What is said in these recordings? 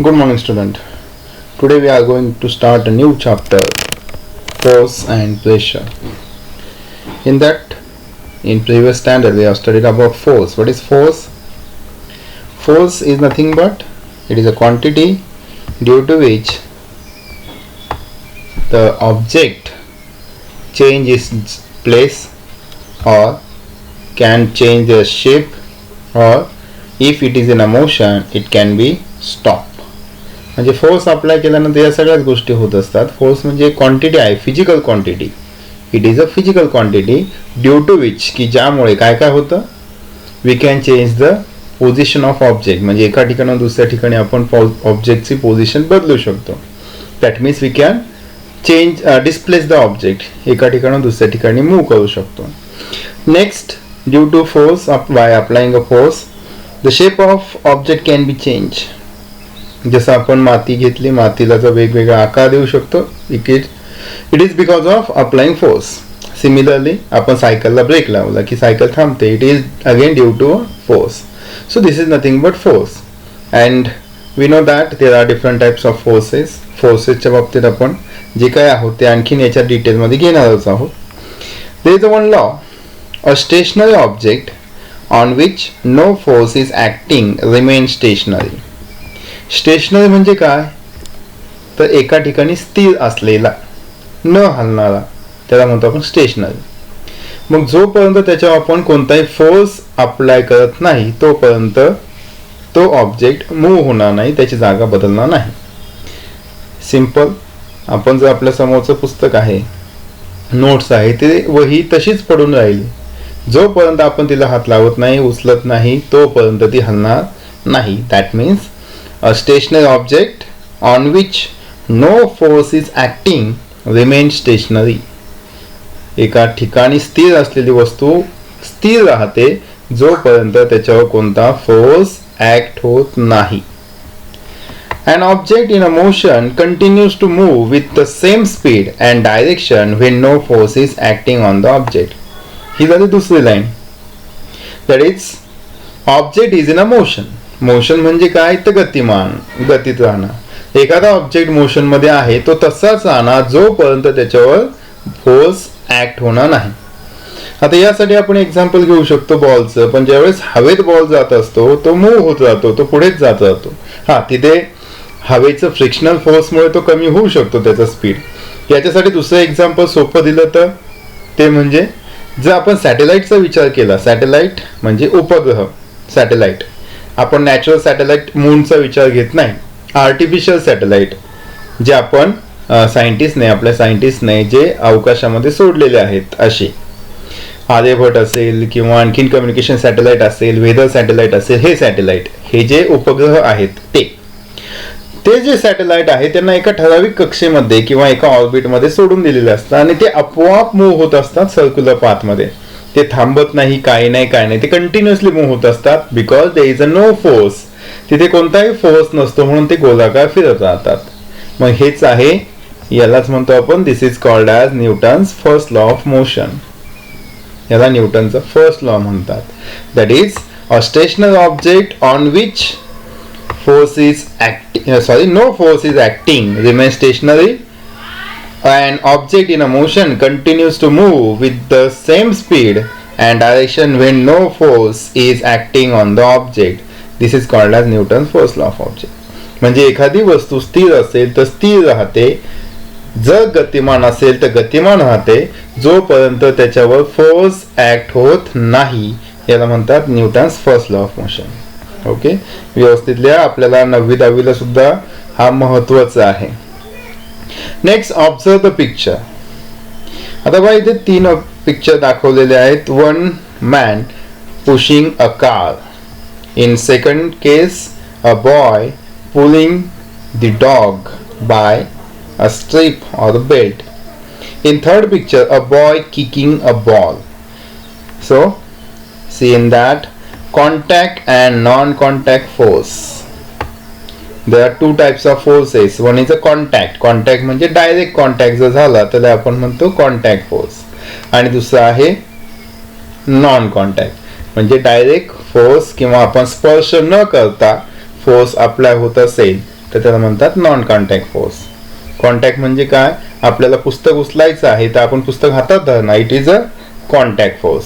Good morning, student. Today we are going to start a new chapter, force and pressure. In previous standard we have studied about force. What is force? Force is nothing but it is a quantity due to which the object changes its place or can change their shape, or if it is in a motion it can be stopped. म्हणजे force apply केल्यानंतर या सगळ्याच गोष्टी होत असतात. Force म्हणजे quantity आहे, physical quantity. It is a physical quantity due to which की ज्यामुळे काय काय होतं, we can change the position of object. म्हणजे एका ठिकाणाहून दुसऱ्या ठिकाणी आपण ऑब्जेक्टची पोझिशन बदलू शकतो. That means we can change displace the object, एका ठिकाणाहून दुसऱ्या ठिकाणी मूव्ह करू शकतो. Next, due to force by applying a force the shape of object can be change. जसं आपण माती घेतली, मातीला जो वेगवेगळा आकार देऊ शकतो, it is because of applying force. Similarly आपण सायकलला ब्रेक लावला की सायकल थांबते, it is again due to force. So this is nothing but force. And we know that there are different types of forces. फोर्सेसच्या बाबतीत आपण जे काय आहोत ते आणखीन याच्या डिटेलमध्ये घेणारच आहोत. There is one law, a stationary object on which no force is acting remain stationary. Stationary म्हणजे काय, तर एका ठिकाणी स्थिर असलेला, न हलणारा, त्याला म्हणतो आपण स्टेशनरी. मग जोपर्यंत त्याच्यावर आपण कोणताही फोर्स अप्लाय करत नाही तोपर्यंत तो ऑब्जेक्ट मूव्ह होणार नाही, त्याची जागा बदलणार नाही. सिंपल. आपण जर आपल्या समोरचं पुस्तक आहे, नोट्स आहे, ते वही तशीच पडून राहिली, जोपर्यंत आपण तिला हात लावत नाही, उचलत नाही, तोपर्यंत ती हलणार नाही. That means a stationary object on which no force is acting remains stationary. एका ठिकाणी स्थिर असलेली वस्तू स्थिर राहते जोपर्यंत त्याच्यावर कोणता फोर्स ऍक्ट होत नाही. An object in a motion continues to move with the same speed and direction when no force is acting on the object. ही झाली दुसरी line. That is, object is in a motion. Motion म्हणजे काय, तर गतिमान, गतीत राहणार. एखादा object motion मध्ये आहे तो तसाच राहणार जोपर्यंत त्याच्यावर फोर्स ऍक्ट होणार नाही. आता यासाठी आपण एक्झाम्पल घेऊ शकतो बॉलचं. पण ज्यावेळेस हवेत बॉल जात असतो तो मूव्ह होत राहतो, तो पुढेच जात राहतो. तिथे हवेचं फ्रिक्शनल फोर्समुळे तो कमी होऊ शकतो त्याचा स्पीड. याच्यासाठी दुसरं एक्झाम्पल सोपं दिलं तर ते म्हणजे जर आपण सॅटेलाइटचा विचार केला, सॅटेलाइट म्हणजे उपग्रह. सॅटेलाइट आपण नॅचरल सॅटेलाइट मूनचा विचार घेत नाही, आर्टिफिशियल सॅटेलाइट जे आपण आपल्या सायंटिस्टने जे अवकाशामध्ये सोडलेले आहेत, असे आर्यभट्ट असेल किंवा आणखीन कम्युनिकेशन सॅटेलाइट असेल, वेदर सॅटेलाइट असेल, हे सॅटेलाइट, हे जे उपग्रह आहेत ते जे सॅटेलाइट आहे त्यांना एका ठराविक कक्षेमध्ये किंवा एका ऑर्बिटमध्ये सोडून दिलेले असतात आणि ते आपोआप मूव्ह होत असतात सर्क्युलर पाथमध्ये. ते थांबत नाही, काय नाही, ते कंटिन्युअसली मूव्ह होत असतात because there is a no force. तिथे कोणताही फोर्स नसतो म्हणून ते गोलाकार फिरत राहतात. मग हेच आहे, यालाच म्हणतो आपण, this is called as Newton's first law of motion. याला न्यूटनचा फर्स्ट लॉ म्हणतात. That is, a stationary object on which no force is acting remains stationary. An object in a motion continues to move with the same speed and direction when no force is acting on the object. This is called as Newton's first law of object. म्हणजे एखादी वस्तू स्थिर असेल तर स्थिर राहते, जर गतिमान असेल तर गतिमान राहते, जोपर्यंत त्याच्यावर फोर्स ऍक्ट होत नाही. याला म्हणतात Newton's first law of motion. Okay, व्यवस्थित लिहा. आपल्याला 9वी 10वीला सुद्धा हा महत्वाचा आहे. Next, observe the picture. आता बघा, इथे 3 पिक्चर दाखवलेले आहेत. One man pushing a car. In second case, a boy pulling the dog by a strip or a belt. In third picture, a boy kicking a ball. So see in that contact and non-contact force. There are two types of forces. One is a contact. Contact म्हणजे direct contact जर झाला त्याला आपण म्हणतो contact force. आणि दुसरा आहे non contact म्हणजे डायरेक्ट फोर्स किंवा आपण स्पर्श न करता फोर्स अप्लाय होत असेल तर त्याला म्हणतात नॉन कॉन्टॅक्ट फोर्स. कॉन्टॅक्ट म्हणजे काय, आपल्याला पुस्तक उचलायचं आहे तर आपण पुस्तक हातात धरणं, it is a contact force.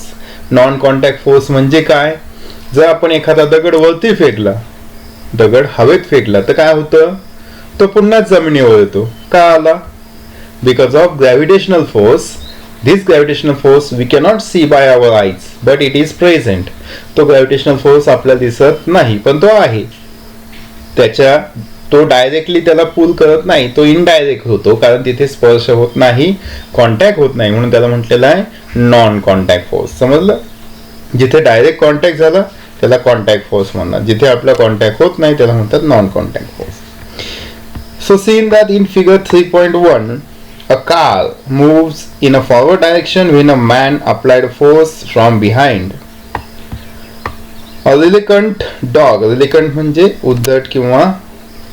Non contact force म्हणजे काय, जर आपण एखादा दगड वरती फेकला, दगड हवेत फेकला तर काय होतं, तो पुन्हा जमिनीवर येतो. का आला, because of gravitational force. This gravitational force we cannot see by our eyes, but it is present. तो gravitational force आपल्याला दिसत नाही पण तो आहे. त्याच्या तो डायरेक्टली त्याला पुल करत नाही, तो इनडायरेक्ट होतो कारण तिथे स्पर्श होत नाही, कॉन्टॅक्ट होत नाही, म्हणून त्याला म्हटलेलं आहे नॉन कॉन्टॅक्ट फोर्स. समजलं, जिथे डायरेक्ट कॉन्टॅक्ट झाला त्याला कॉन्टॅक्ट फोर्स म्हणतात, जिथे आपला कॉन्टॅक्ट होत नाही त्याला म्हणतात non contact force. So seen that in figure 3.1, a car moves in a forward direction when a man applied force from behind. A reluctant dog, reluctant म्हणजे उद्धट किंवा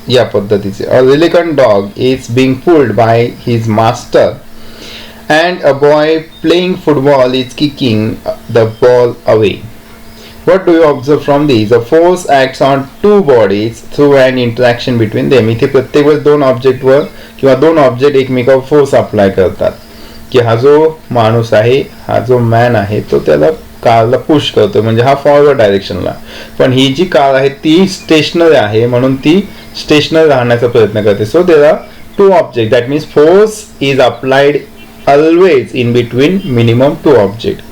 या पद्धतीचे, a reluctant dog is being pulled by his master and a boy playing football is kicking the ball away. What do you observe from these? A force acts on two bodies through an interaction between them. इथे प्रत्येक वेळेस दोन ऑब्जेक्टवर किंवा दोन object एकमेकावर force apply करतात, की हा जो माणूस आहे, हा जो मॅन आहे, तो त्याला कारला पुश करतो, म्हणजे हा फॉरवर्ड डायरेक्शनला, पण ही जी कार आहे ती स्टेशनरी आहे म्हणून ती स्टेशनरी राहण्याचा प्रयत्न करते. So there are two object, that means force is applied always in between minimum two object.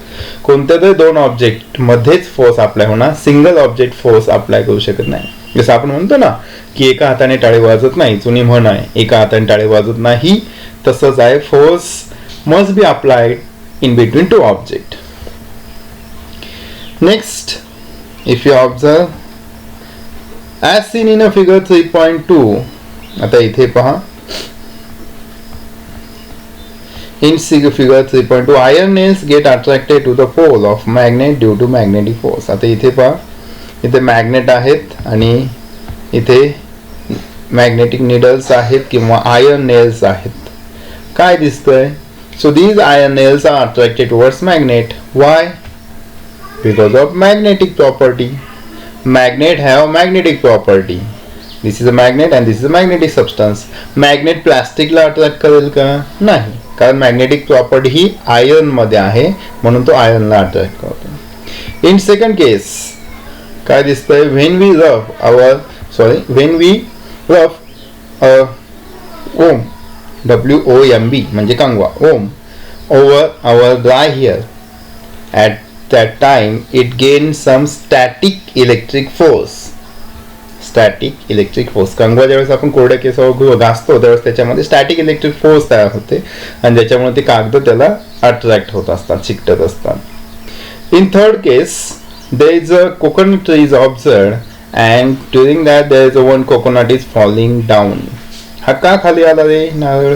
कोणत्या तरी दोन ऑब्जेक्ट मध्येच फोर्स अप्लाय होणार, सिंगल ऑब्जेक्ट फोर्स अप्लाय करू शकत नाही. जसं आपण म्हणतो ना की एका हाताने टाळी वाजत नाही, जुनी म्हण आहे, एका हाताने टाळी वाजत नाही, तसंच आहे, force must be applied in between two object. Next, if you observe as seen in a figure 3.2, आता इथे पहा, in figure 3.2, iron nails get attracted to the pole of magnet due to magnetic force. आता इथे पहा, इथे magnet आहेत आणि इथे मॅग्नेटिक निडल्स आहेत किंवा आयर्न नेल्स आहेत. काय दिसतंय, so these iron nails are attracted towards magnet. Why? Because of magnetic property. Magnet have magnetic property. This is a magnet and this is a magnetic substance. Magnet प्लास्टिकला attract करेल का, नाही, कारण magnetic property ही iron मध्ये आहे म्हणून तो आयर्नला अट्रॅक्ट करतो. इन सेकंड केस काय दिसतंय, when we rub ओम, WOMB म्हणजे कंगवा, ओम over our dry hair, at that time it gains some static electric force. Static electric force, कंगवा ज्यावेळेस आपण कोरड्या केसावर घासतो त्यावेळेस त्याच्यामध्ये स्टॅटिक इलेक्ट्रिक फोर्स तयार होते आणि ज्याच्यामुळे ते कागद त्याला अट्रॅक्ट होत असतात, चिकटत असतात. In third case, there is a coconut tree is observed and during that there is a one coconut is falling down. हा का खाली आला रे नारळ,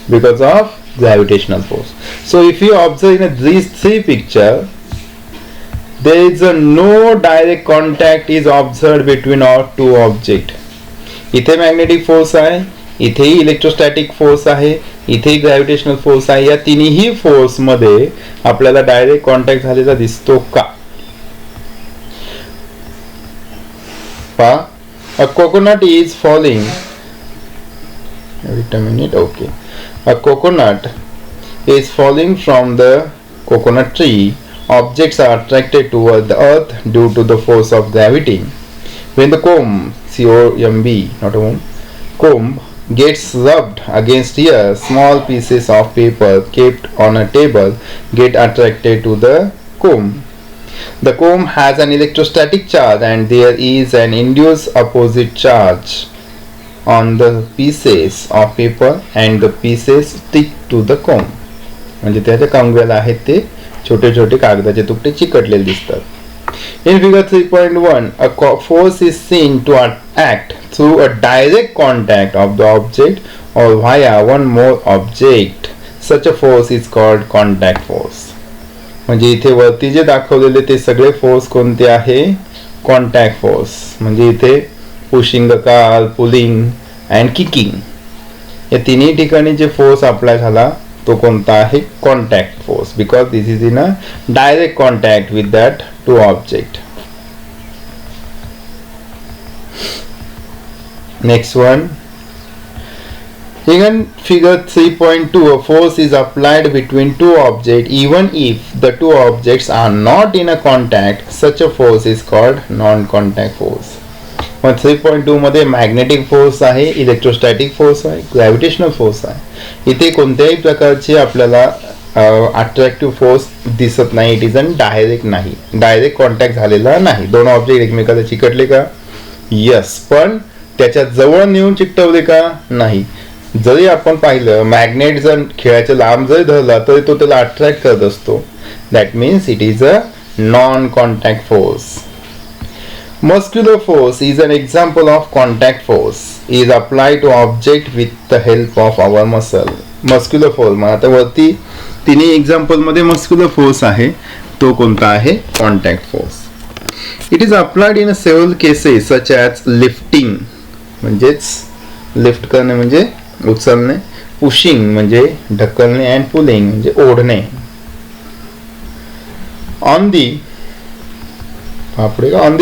because of gravitational force. So if you observe in these three picture, there is no direct contact is observed between our two object. इथे magnetic force आहे, इथेही electrostatic force आहे, इथेही ग्रॅव्हिटेशनल फोर्स आहे. या तिन्ही फोर्स मध्ये आपल्याला डायरेक्ट कॉन्टॅक्ट झालेला दिसतो का, पहा. A coconut is falling, wait a minute, okay, a coconut is falling from the coconut tree. Objects are attracted toward the earth due to the force of gravity. When the comb, C-O-M-B, not a comb, comb gets rubbed against here, small pieces of paper kept on a table get attracted to the comb. The comb has an electrostatic charge and there is an induced opposite charge on the pieces of paper and the pieces stick to the comb. म्हणजे त्याच्या कंगव्याला आहेत ते छोटे छोटे कागदाचे तुकडे चिकटलेले दिसतात. In figure 3.1, a force is seen to act through a direct contact of the object or via one more object. Such a force is called contact force. म्हणजे इथे वरती जे दाखवलेले ते सगळे फोर्स कोणते आहे, कॉन्टॅक्ट फोर्स. म्हणजे इथे pushing the car, pulling and kicking, या तिन्ही ठिकाणी जे फोर्स अप्लाय झाला तो कोणता आहे, contact force, because this is in a direct contact with that two object. Next one. In figure 3.2, a force is applied between two objects even if the two objects are not in a contact. Such a force is called non-contact force. मग 3.2 मध्ये magnetic force आहे, electrostatic force आहे, gravitational force आहे. इथे कोणत्याही प्रकारचे आपल्याला attractive force दिसत नाही. इट इज अन डायरेक्ट नाही, डायरेक्ट कॉन्टॅक्ट झालेला नाही. दोन ऑब्जेक्ट एकमेकाला चिकटले का? यस. पण त्याच्या जवळ नेऊन चिकटवले का? नाही. जरी आपण पाहिलं मॅग्नेट जर खेळाच्या लांब जरी धरला तरी तो त्याला अट्रॅक्ट करत असतो. That means it is a non contact force. Muscular force is an example of contact force. Is applied to object with the help of our muscle. Muscular force मग आता वरती तिन्ही एक्झाम्पल मध्ये मस्क्युलर फोर्स आहे. तो कोणता आहे? Contact force. It is applied in several cases such as lifting म्हणजेच लिफ्ट करणे म्हणजे उचलणे, पुशिंग म्हणजे ढकलणे, अँड पुलिंग म्हणजे ओढणे. ऑन दी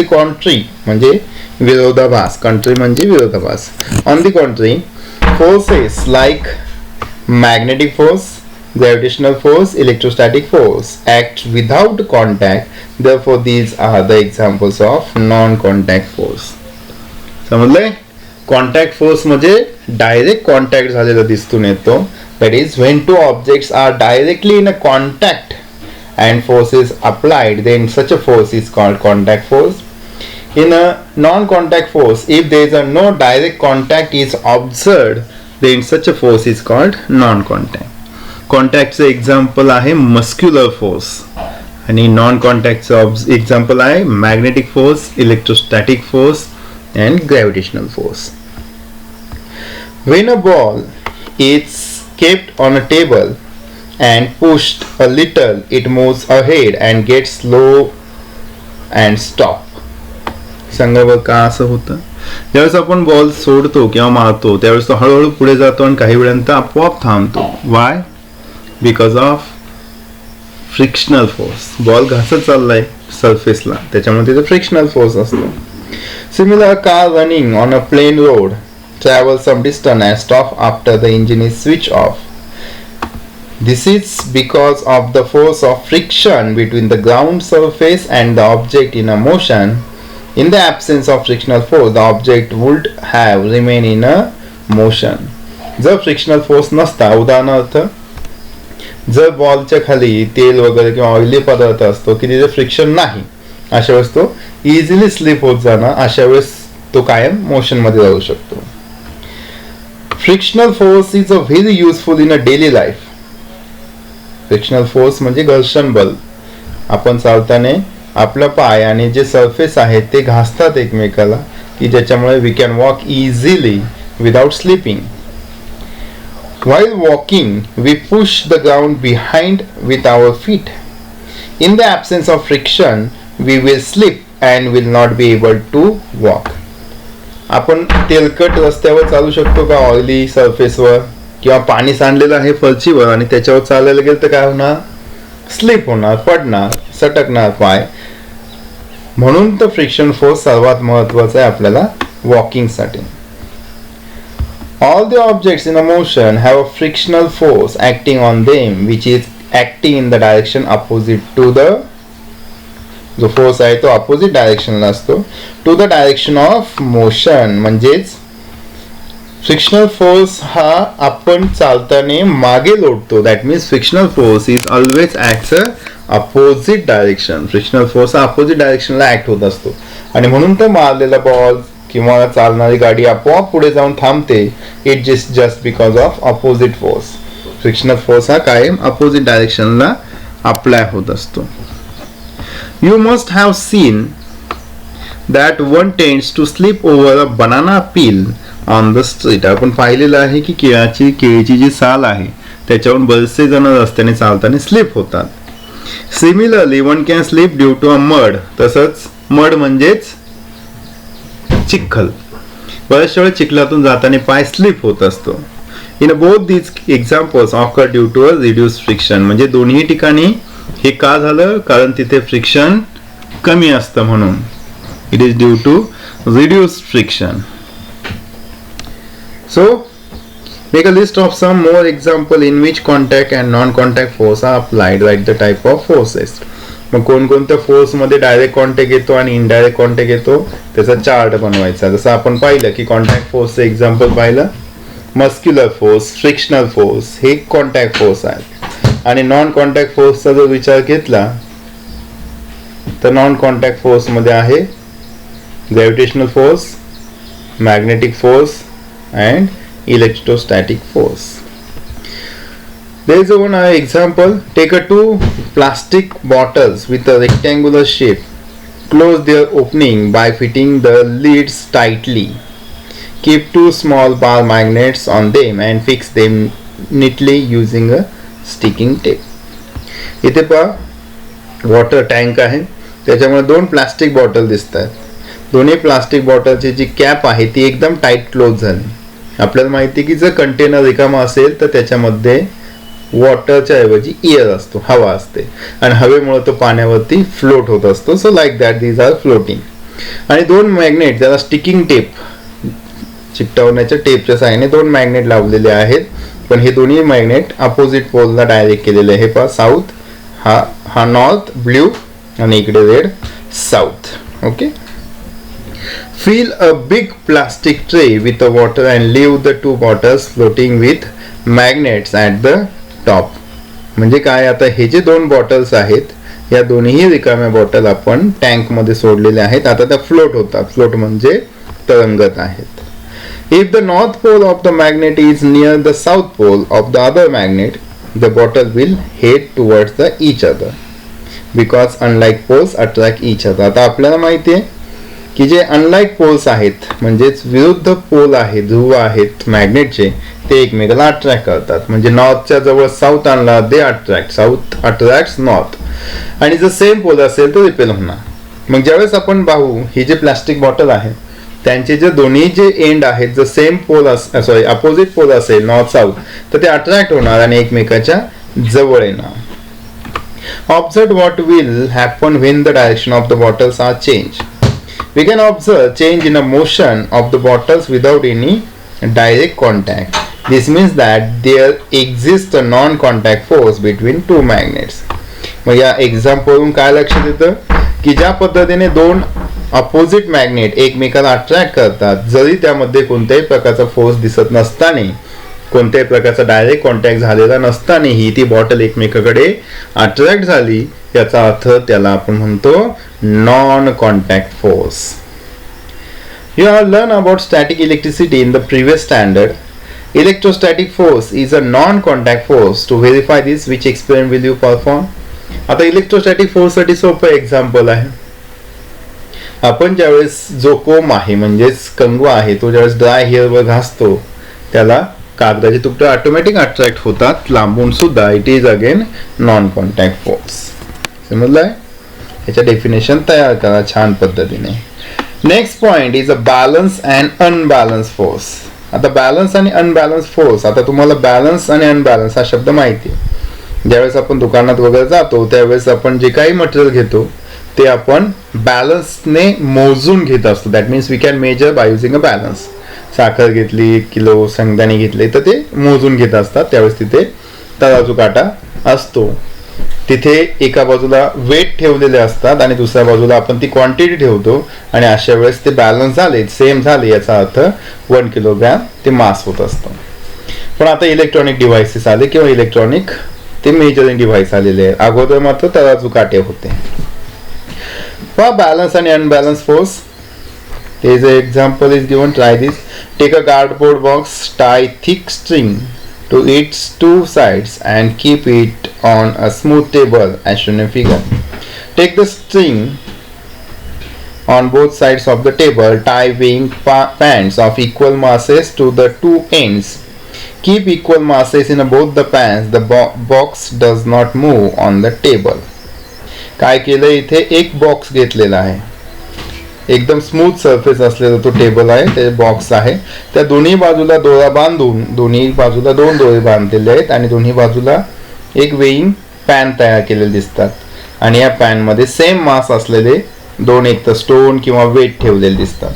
कॉन्ट्री म्हणजे विरोधाभास. कंट्री म्हणजे विरोधाभास. On the contrary forces like magnetic force, gravitational force, electrostatic force act without contact. Therefore these are the examples of non-contact force. समजले? कॉन्टॅक्ट फोर्स म्हणजे डायरेक्ट कॉन्टॅक्ट झालेला दिसून येतो. That is when two objects are directly in a contact and force is applied, then such a force is called contact force. In a non-contact force, if there is a no direct contact is observed, then such a force is called non-contact. Contact चे example आहे muscular force आणि non-contact चे example आहे magnetic force, electrostatic force and gravitational force. When a ball is kept on a table and pushed a little, it moves ahead and gets slow and stop. सांगा बघ का असं होतं? ज्यावेळेस आपण बॉल सोडतो किंवा मारतो त्यावेळेस तो हळूहळू पुढे जातो आणि काही वेळानंतर आपोआप थांबतो. Why? Because of frictional force. Ball घासत चाललाय सरफेसला, त्याच्यामुळे तिथे फ्रिक्शनल फोर्स असतो. Similar car running on a plane road travel some distance and stop after the engine is switch off. This is because of the force of friction between the ground surface and the object in a motion. In the absence of frictional force, the object would have remained in a motion. जर frictional force नसता, उदाहरणार्थ जर बॉलच्या खाली तेल वगैरे किंवा oily पदार्थ असतो की तिथे फ्रिक्शन नाही, अशा वेळेस तो इझिली स्लिप होत जाणार. अशा वेळेस तो कायम मोशन मध्ये राहू शकतो. Frictional force is a very useful in a daily life. Frictional force म्हणजे घर्षण बल. आपण चालताना आपला पाय आणि जे सरफेस आहे ते घासतात एकमेकाला की ज्याच्यामुळे we can walk easily without slipping. While walking we push the ground behind with our feet. In the absence of friction we will slip and will not be able to walk. आपण तेलकट रस्त्यावर चालू शकतो का? Oily सरफेसवर किंवा पाणी सांडलेलं आहे फरशीवर आणि त्याच्यावर चालायला गेलं तर काय होणार? स्लिप होणार, पडणार, सटकणार पाय. म्हणून तर फ्रिक्शन फोर्स सर्वात महत्वाचा आहे आपल्याला वॉकिंगसाठी. All the objects in a motion have a frictional force acting on them which is acting in the direction opposite to the. जो फोर्स आहे तो अपोजिट डायरेक्शनला असतो, to the direction of motion. म्हणजेच फ्रिक्शनल फोर्स हा आपण चालताना मागे लोटतो. That means frictional force is always acts opposite direction. Frictional force हा अपोजिट डायरेक्शनला ऍक्ट होत असतो आणि म्हणून तर मारलेला बॉल किंवा चालणारी गाडी आपोआप पुढे जाऊन थांबते. It just because of opposite force. Frictional force हा कायम अपोजिट डायरेक्शनला अप्लाय होत असतो. You must have seen that one tends to slip over a banana peel on the street. आपण पाहिलेलं आहे की केळीची जी साल आहे त्याच्यावरून बरेचसे जण रस्त्याने चालताना स्लिप होतात. Similarly one can slip due to a mud. तसंच मड म्हणजेच चिखल. बऱ्याचशा वेळेस चिखलातून जाताना पाय स्लिप होत असतो. In both these examples occur due to a reduce friction. म्हणजे दोन्ही ठिकाणी हे का झालं? कारण तिथे फ्रिक्शन कमी असतं म्हणून. It is due to reduce friction. So make a list of some more example in which contact and non-contact force are applied. Write the type of forces. मग कोणकोणत्या फोर्स मध्ये डायरेक्ट कॉन्टॅक्ट येतो आणि indirect contact येतो त्याचा chart बनवायचा. जसं आपण पाहिलं की कॉन्टॅक्ट फोर्सचं एक्झाम्पल पाहिलं, मस्क्युलर फोर्स, फ्रिक्शनल फोर्स हे कॉन्टॅक्ट फोर्स आहेत. आणि नॉन कॉन्टॅक्ट फोर्सचा जर विचार घेतला तर नॉन कॉन्टॅक्ट फोर्स मध्ये आहे gravitational force, magnetic force and electrostatic force. There is one example. Take a two plastic bottles with a rectangular shape. Close their opening by fitting the lids tightly. Keep two small bar magnets on them and fix them neatly using a sticking tape. इथे पहा water tank आहे, त्याच्यामध्ये दोन plastic bottle दिसतात. दोन्ही plastic बॉटलची जी cap आहे ती एकदम टाईट क्लोज झाली. आपल्याला माहिती आहे की जर कंटेनर रिकामा असेल तर त्याच्यामध्ये वॉटरच्या ऐवजी एअर असतो, हवा असते आणि हवेमुळे तो पाण्यावरती फ्लोट होत असतो. So like that these are floating. आणि दोन मॅग्नेट ज्याला स्टिकिंग टेप, चिकटवण्याच्या टेपच्या साहाय्याने दोन मॅग्नेट लावलेले आहेत, पण हे दोन्ही मॅग्नेट अपोजिट पोलला डायरेक्ट केलेले आहे. पहा साऊथ, हा नॉर्थ ब्ल्यू आणि इकडे red south. Okay. Fill a big plastic tray with the water and leave the two bottles floating with magnets at the top. म्हणजे काय, आता हे जे दोन बॉटल्स आहेत या दोन्ही रिकाम्या बॉटल आपण टँक मध्ये सोडलेले आहेत. आता त्या फ्लोट होतात. फ्लोट म्हणजे तरंगत आहेत. If the north pole of the magnet is near the south pole of the other magnet, the bottle will head towards the each other because unlike poles attract each other. आता आपल्याला माहिती आहे की जे unlike poles आहेत म्हणजेच विरुद्ध pole आहेत, ध्रुव आहेत मॅग्नेटचे, ते एकमेकाला अट्रॅक्ट करतात. म्हणजे नॉर्थच्या जवळ साऊथ आणला दे अट्रॅक्ट, साऊथ अट्रॅक्ट्स नॉर्थ. आणि जर सेम पोल असेल तर रिपेल होणार. मग ज्यावेळेस आपण पाहू ही जे प्लास्टिक बॉटल आहे त्यांचे जे दोन्ही जे एंड आहेत जर सेम पोल अपोजिट पोल असेल नॉर्थ साऊथ तर ते अट्रॅक्ट होणार आणि एकमेकाच्या जवळ येणार. Observe what will happen when the direction of the bottles are change. We can observe change in a motion of the bottles without any direct contact. This means that there exists a non-contact force between two magnets. मग या एक्झाम्पलवरून काय लक्षात येतं की ज्या पद्धतीने दोन opposite magnet एकमेकाला अट्रॅक्ट करतात, जरी त्यामध्ये कोणत्याही प्रकारचा फोर्स दिसत नसताना, कोणत्याही प्रकारचा डायरेक्ट कॉन्टॅक्ट झालेला नसतानाही ती बॉटल एकमेकाकडे अट्रॅक्ट झाली, याचा अर्थ त्याला आपण म्हणतो non contact force. You have learned about static electricity in the previous standard. Electrostatic force is a non-contact force. To verify this, which experiment will you perform? आता इलेक्ट्रोस्टॅटिक फोर्स साठी सोपं example आहे. आपण ज्यावेळेस जो कोंब आहे म्हणजेच कंगवा आहे तो ज्यावेळेस ड्राय हेअरवर घासतो त्याला कागदाचे तुकडे ऑटोमॅटिक अट्रॅक्ट होतात लांबून सुद्धा. It is again non contact force. समजलंय? याच्या डेफिनेशन तयार करा छान पद्धतीने. Next point is a balance and unbalance force. आता बॅलन्स आणि अनबॅलन्स फोर्स. आता तुम्हाला बॅलन्स आणि अनबॅलन्स हा शब्द माहिती आहे. ज्यावेळेस आपण दुकानात वगैरे जातो त्यावेळेस आपण जे काही मटेरियल घेतो ते आपण बॅलन्सने मोजून घेत असतो. That means we can measure by using a balance. साखर घेतली, 1 किलो शेंगदाणे घेतले तर ते मोजून घेत असतात. त्यावेळेस तिथे तराजू काटा असतो. तिथे एका बाजूला वेट ठेवलेले असतात आणि दुसऱ्या बाजूला आपण ती क्वांटिटी ठेवतो आणि अशा वेळेस ते बॅलन्स झाले, सेम झाले, याचा अर्थ 1 किलोग्रॅम ते मास होत असतं. पण आता इलेक्ट्रॉनिक डिव्हाइसेस आले किंवा इलेक्ट्रॉनिक ते मेजरिंग डिव्हाइस आलेले आहे. अगोदर मात्र तराजू काटे होते. बॅलन्स आणि unbalance force. There is an example is given. Try this. Take a cardboard box, tie thick string to its two sides and keep it on a smooth table as shown in figure. Take the string on both sides of the table. Tie weighing pans of equal masses to the two ends. Keep equal masses in both the pans. The box does not move on the table. काय केलं इथे एक box घेतलेला आहे. एकदम smooth surface असलेला तो table आहे, ते बॉक्स आहे. त्या दोन्ही बाजूला दोरा बांधून दोन्ही बाजूला 2 दोरे बांधलेले आहेत आणि दोन्ही बाजूला एक वेइंग पॅन तयार केलेले दिसतात आणि या पॅन मध्ये सेम मास असलेले 2 एक तर स्टोन किंवा वेट ठेवलेले दिसतात.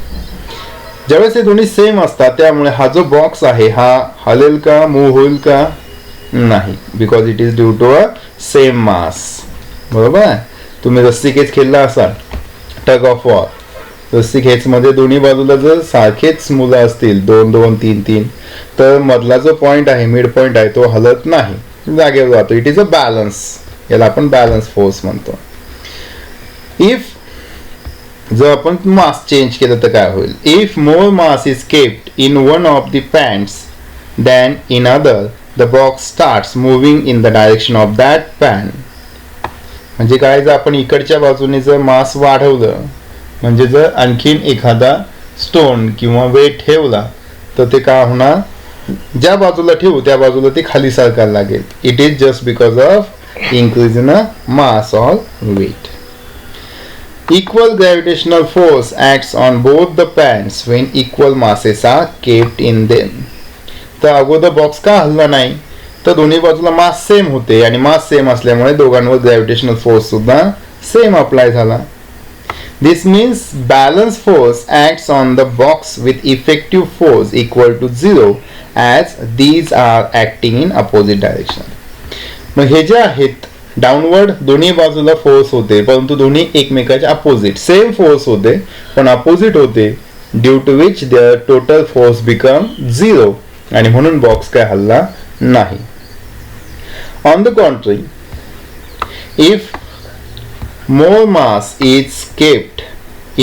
ज्यावेळेस हे दोन्ही सेम असतात त्यामुळे हा जो बॉक्स आहे हा हलेल का, मूव्ह होईल का? नाही, because it is due to a same mass. बरोबर आहे. तुम्ही रस्सी खेच खेळला असाल, टग ऑफ वॉर. रस्सी खेच मध्ये दोन्ही बाजूला जर सारखेच मुलं असतील, 2 2 3 3, तर मधला जो पॉइंट आहे, मिड पॉइंट आहे, तो हलत नाही, जागेवर राहतो. It is a balance. याला आपण बॅलन्स फोर्स म्हणतो. इफ जर आपण मास चेंज केलं तर काय होईल? If more mass is kept in one of the pants than in other, the box starts moving in the direction of that pan. म्हणजे काय, जर आपण इकडच्या बाजूने जर मास वाढवलं, म्हणजे जर आणखीन एखादा स्टोन किंवा वेट ठेवला, तर ते काय होणार? ज्या बाजूला ठेवू त्या बाजूला ते खाली सरकायला लागेल. It is just because of increase in a mass or weight. Equal gravitational force acts on both the pans when equal masses are kept in them. तर अगोदर बॉक्स का हलला नाही? तर दोन्ही बाजूला मास सेम होते आणि मास सेम असल्यामुळे दोघांवर ग्रॅव्हिटेशनल फोर्स सुद्धा सेम अप्लाय झाला. This means balance force acts on the box with effective force equal to 0 as these are acting in opposite direction. मग हे जे आहेत डाऊनवर्ड दोन्ही बाजूला फोर्स होते, परंतु दोन्ही एकमेकाच्या अपोजिट. सेम फोर्स होते पण अपोजिट होते, due to which their total force become 0 आणि म्हणून बॉक्स काय हलला नाही. On the contrary, if more mass is kept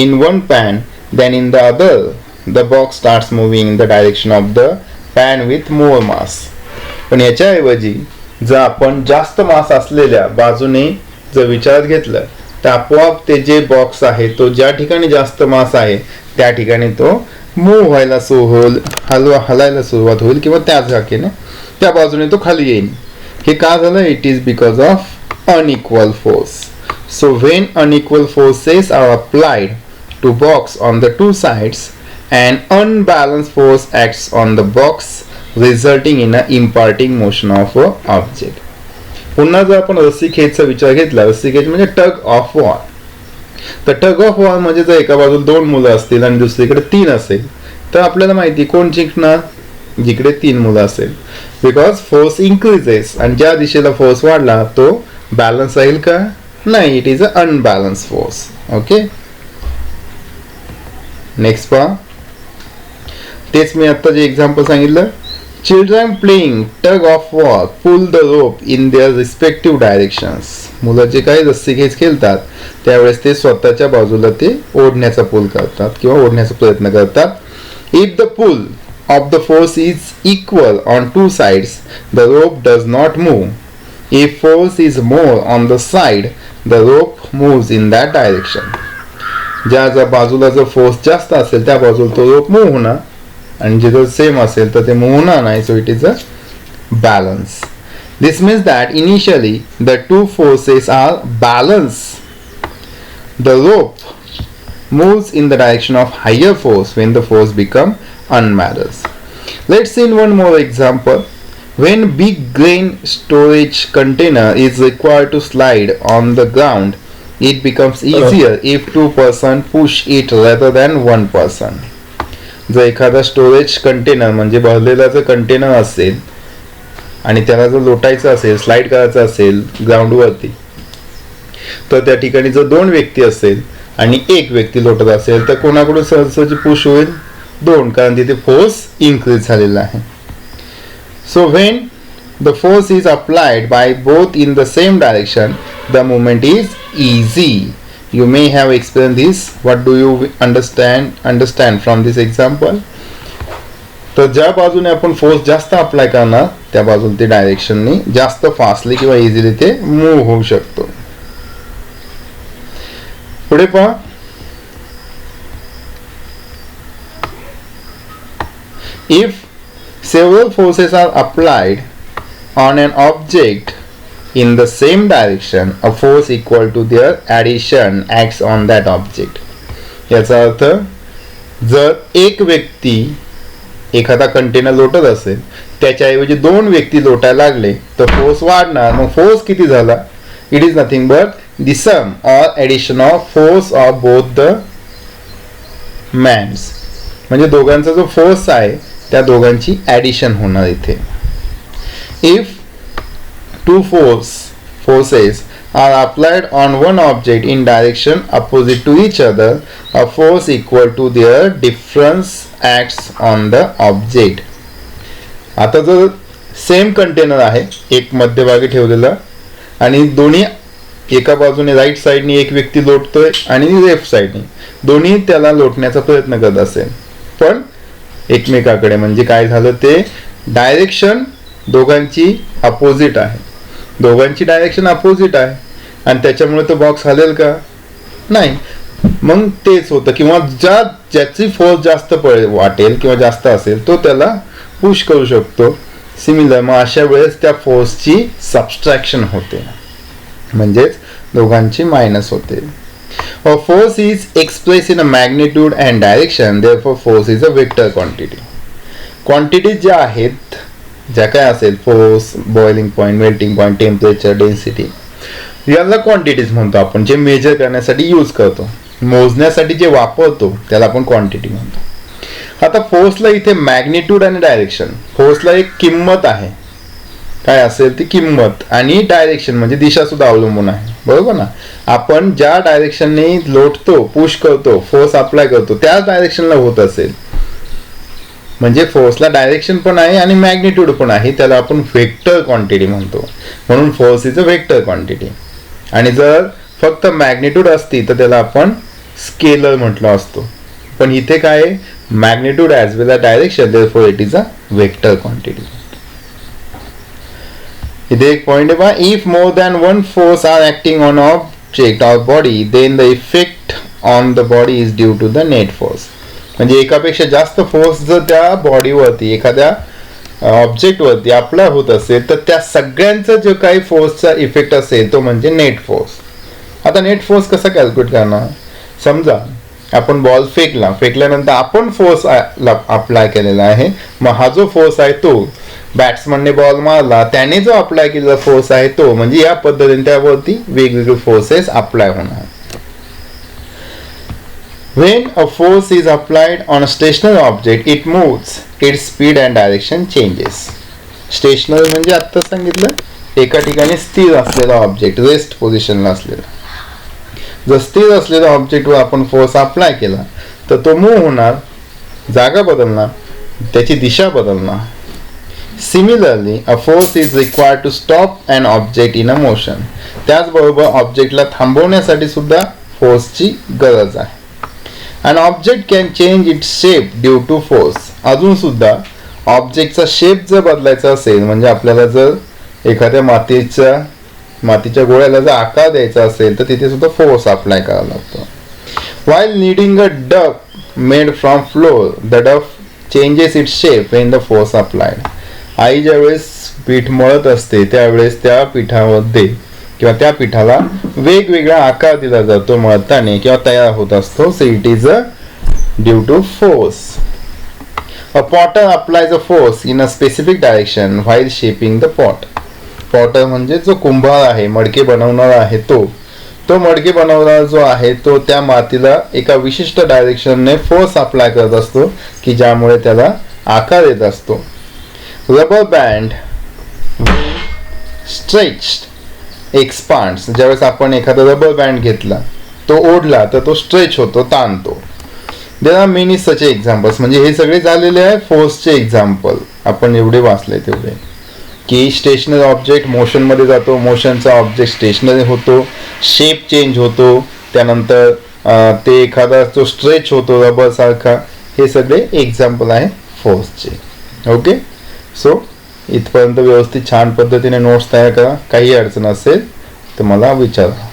in one pan than in the other, the box starts moving in the direction of the pan with more mass. पण याच्याऐवजी जर आपण जास्त मास असलेल्या बाजूने जर विचारात घेतलं, तर आपोआप ते जे बॉक्स आहे तो ज्या ठिकाणी जास्त मास आहे त्या ठिकाणी तो मूव्ह व्हायला सुरू होईल, हलायला सुरुवात होईल किंवा त्याच जागेने त्या बाजूने तो खाली येईल. हे का झालं? It is because of unequal force. So when unequal forces are applied to box on the two sides, an unbalanced force acts on the box, resulting in an imparting motion of a object. पुन्हा जर आपण रस्सी खेचचा विचार घेतला, रस्सी खेच म्हणजे tug of war. तर tug of war म्हणजे जर एका बाजूला 2 मुलं असतील आणि दुसरीकडे 3 असेल, तर आपल्याला माहिती कोण जिंकणार? जिकडे 3 मुलं असेल. बिकॉज फोर्स इन्क्रीजेस आणि ज्या दिशेला फोर्स वाढला तो बॅलन्स राहील का? नाही, it is a unbalance force. Okay, next पहा. तेच मी आता जे एक्झाम्पल सांगितलं, children playing tug of war pull the rope in their respective directions. मुलं जे काही रस्सी खेच खेळतात त्यावेळेस ते स्वतःच्या बाजूला ते ओढण्याचा पूल करतात किंवा ओढण्याचा प्रयत्न करतात. If the pull of the force is equal on two sides, the rope does not move. If force is more on the side, the rope moves in that direction. ज्या बाजूला जर फोर्स जास्त असेल त्या बाजूला तो रोप मूव्ह होणार आणि जिथं सेम असेल तर ते मूव्ह होणार नाही. So it is a balance. This means that initially the two forces are balance. The rope moves in the direction of higher force when the force become unbalanced. Let's see in one more example. When big grain storage container is required to slide on the ground, it becomes easier if 2 persons push it rather than 1 person. जर एखादा storage container म्हणजे भरलेला जर container असेल आणि त्याला जर लोटायचं असेल, स्लाइड करायचं असेल ग्राउंडवरती, तर त्या ठिकाणी जर 2 व्यक्ती असेल आणि 1 व्यक्ती लोटत असेल तर कोणाकडून सहजसहजी पुश होईल? 2, कारण तिथे फोर्स इन्क्रीज झालेला आहे. So when the force is applied by both in the same direction, the movement is easy. You may have experienced this. What do you understand from this example? तर ज्या बाजूने आपण force जास्त apply करणार त्या बाजूने ते डायरेक्शनने जास्त फास्टली किंवा इझिली ते मूव्ह होऊ शकतो. पुढे पहा. If several forces are applied on an object in the same direction, a force equal to their addition acts on that object. याचा अर्थ जर एक व्यक्ती एखादा कंटेनर लोटत असेल त्याच्याऐवजी 2 व्यक्ती लोटायला लागले तर फोर्स वाढणार. मग फोर्स किती झाला? It is nothing but the sum or addition of force of both the mans. म्हणजे दोघांचा जो फोर्स आहे त्या दोघांची ॲडिशन होणार इथे. If two forces are applied on one object in direction opposite to each other, a force equal to their difference acts on the object. आता जर सेम कंटेनर आहे, एक मध्यभागी ठेवलेला आणि दोन्ही एका बाजूने राईट साइडनी एक व्यक्ती लोटतोय आणि लेफ्ट साइडनी दोन्ही त्याला लोटण्याचा प्रयत्न करत असेल, पण एकमेकाकडे, म्हणजे काय झालं ते डायरेक्शन दोघांची अपोजिट आहे, दोघांची डायरेक्शन अपोजिट आहे आणि त्याच्यामुळे तो बॉक्स हलेल का? नाही. मग तेच होतं, किंवा ज्याची फोर्स जास्त वाटेल किंवा जास्त असेल तो त्याला पुश करू शकतो. सिमिलर, मग अशा वेळेस त्या फोर्सची सबस्ट्रॅक्शन होते, म्हणजेच दोघांची मायनस होते. A force is expressed in a magnitude and direction, therefore force is a vector quantity. Quantities ज्या आहेत, ज्या काय असेल, force, boiling point, melting point, temperature, density, याला क्वांटिटीज म्हणतो आपण. जे मेजर करण्यासाठी यूज करतो, मोजण्यासाठी जे वापरतो त्याला आपण क्वांटिटी म्हणतो. आता फोर्सला इथे मॅग्निट्यूड आणि डायरेक्शन, फोर्सला एक किंमत आहे, काय असेल ती किंमत, आणि डायरेक्शन म्हणजे दिशा सुद्धा अवलंबून आहे, बरोबर ना. आपण ज्या डायरेक्शनने लोटतो, पुश करतो, फोर्स अप्लाय करतो त्याच डायरेक्शनला होत असेल, म्हणजे फोर्सला डायरेक्शन पण आहे आणि मॅग्निट्यूड पण आहे, त्याला आपण व्हेक्टर क्वांटिटी म्हणतो. म्हणून force is a vector quantity. आणि जर फक्त मॅग्निट्यूड असती तर त्याला आपण स्केलर म्हटलं असतो, पण इथे काय आहे, magnitude as well as direction, therefore it is a vector quantity. इथे एक पॉइंट आहे बा, if more than one force are acting on object or body then the effect on the body is due to the net force. म्हणजे एकापेक्षा जास्त force जर त्या बॉडीवरती, एखाद्या ऑब्जेक्टवरती अप्लाय होत असेल तर त्या सगळ्यांचा जो काही फोर्सचा इफेक्ट असेल तो म्हणजे नेट फोर्स. आता नेट फोर्स कसा कॅल्क्युलेट करणार? समजा आपण बॉल फेकल्यानंतर आपण फोर्स अप्लाय केलेला आहे, मग हा जो फोर्स आहे तो बॅट्समनने बॉल मारला, त्याने जो अप्लाय केलेला फोर्स आहे तो, म्हणजे या पद्धतीने त्यावरती वेगवेगळे फोर्सेस अप्लाय होणार. When a force is applied on a stationary object, it moves, its speed and direction changes. Stationary म्हणजे आता सांगितलं एका ठिकाणी स्थिर असलेला ऑब्जेक्ट, रेस्ट पोझिशनला असलेला. जर स्थिर असलेल्या ऑब्जेक्टवर आपण फोर्स अप्लाय केला तर तो मूव्ह होणार, जागा बदलणार, त्याची दिशा बदलणार. Similarly, a force is required to stop an object in a motion. त्याचबरोबर ऑब्जेक्टला थांबवण्यासाठी सुद्धा फोर्सची गरज आहे. An object can change its shape due to force. अजून सुद्धा ऑब्जेक्टचा शेप जर बदलायचा असेल, म्हणजे आपल्याला जर एखाद्या मातीच्या गोळ्याला जर आकार द्यायचा असेल तर तिथे सुद्धा फोर्स अप्लाय करावा लागतो. While kneading a duck made from flour, the duck changes its shape when the force applied. आई ज्यावेळेस पीठ मळत असते त्यावेळेस त्या पिठामध्ये किंवा त्या पिठाला वेगवेगळा आकार दिला जातो मळताना किंवा तयार होत असतो. So it is a due to force. A potter applies a force in a specific direction while shaping the pot. Potter म्हणजे जो कुंभार आहे, मडके बनवणारा आहे, तो मडके बनवणारा जो आहे तो त्या मातीला एका विशिष्ट डायरेक्शनने फोर्स अप्लाय करत असतो की ज्यामुळे त्याला आकार येत असतो. Rubber band stretched expands. ज्यावेळेस आपण एखादा रबर बँड घेतला, तो ओढला तर तो स्ट्रेच होतो, ताणतो. There are many such examples. म्हणजे हे सगळे झालेले आहे फोर्सचे एक्झाम्पल. आपण एवढे वाचले तेवढे की स्टेशनरी ऑब्जेक्ट मोशनमध्ये जातो, मोशनचा ऑब्जेक्ट स्टेशनरी होतो, शेप चेंज होतो, त्यानंतर ते एखादा जो स्ट्रेच होतो रबर सारखा. हे सगळे एक्झाम्पल आहे फोर्सचे. ओके, सो इथपर्यंत व्यवस्थित छान पद्धतीने नोट्स तयार करा. काही अडचण असेल तर मला विचारा.